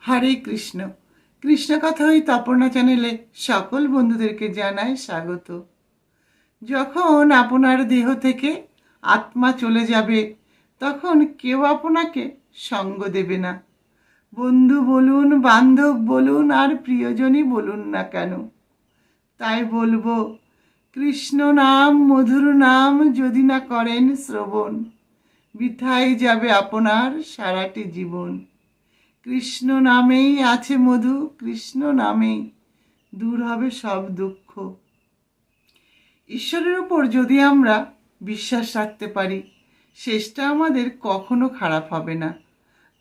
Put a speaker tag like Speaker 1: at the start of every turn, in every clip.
Speaker 1: হরে কৃষ্ণ। কৃষ্ণ কথা ওই তপর্ণা চ্যানেলে সকল বন্ধুদেরকে জানাই স্বাগত। যখন আপনার দেহ থেকে আত্মা চলে যাবে তখন কেউ আপনাকে সঙ্গ দেবে না। বন্ধু বলুন, বান্ধব বলুন, আর প্রিয়জনই বলুন না কেন। তাই বলবো, কৃষ্ণ নাম মধুর নাম যদি না করেন শ্রবণ, বৃথাই যাবে আপনার সারাটি জীবন। কৃষ্ণ নামেই আছে মধু, কৃষ্ণ নামেই দূর হবে সব দুঃখ। ঈশ্বরের উপর যদি আমরা বিশ্বাস রাখতে পারি, শেষটা আমাদের কখনো খারাপ হবে না।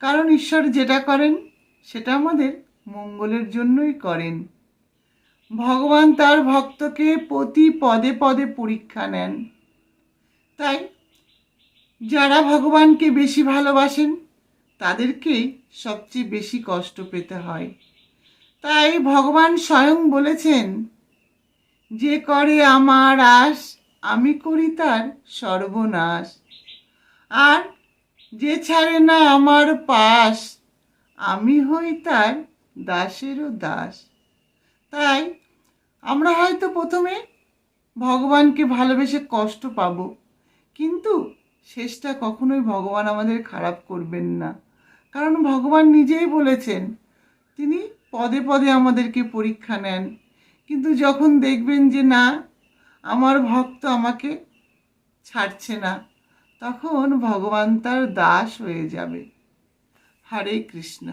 Speaker 1: কারণ ঈশ্বর যেটা করেন সেটা আমাদের মঙ্গলের জন্যই করেন। ভগবান তার ভক্তকে প্রতি পদে পদে পরীক্ষা নেন। তাই যারা ভগবানকে বেশি ভালোবাসেন তাদেরকেই সবচেয়ে বেশি কষ্ট পেতে হয়। তাই ভগবান স্বয়ং বলেছেন, যে করে আমার আশ আমি করি তার সর্বনাশ, আর যে ছাড়ে না আমার পাশ আমি হই তার দাসেরও দাস। তাই আমরা হয়তো প্রথমে ভগবানকে ভালোবেসে কষ্ট পাবো, কিন্তু শেষটা কখনোই ভগবান আমাদের খারাপ করবেন না। কারণ ভগবান নিজেই বলেছেন, তিনি পদে পদে আমাদেরকে পরীক্ষা নেন। কিন্তু যখন দেখবেন যে না, আমার ভক্ত আমাকে ছাড়ছে না, তখন ভগবান তার দাস হয়ে যাবে। হরে কৃষ্ণ।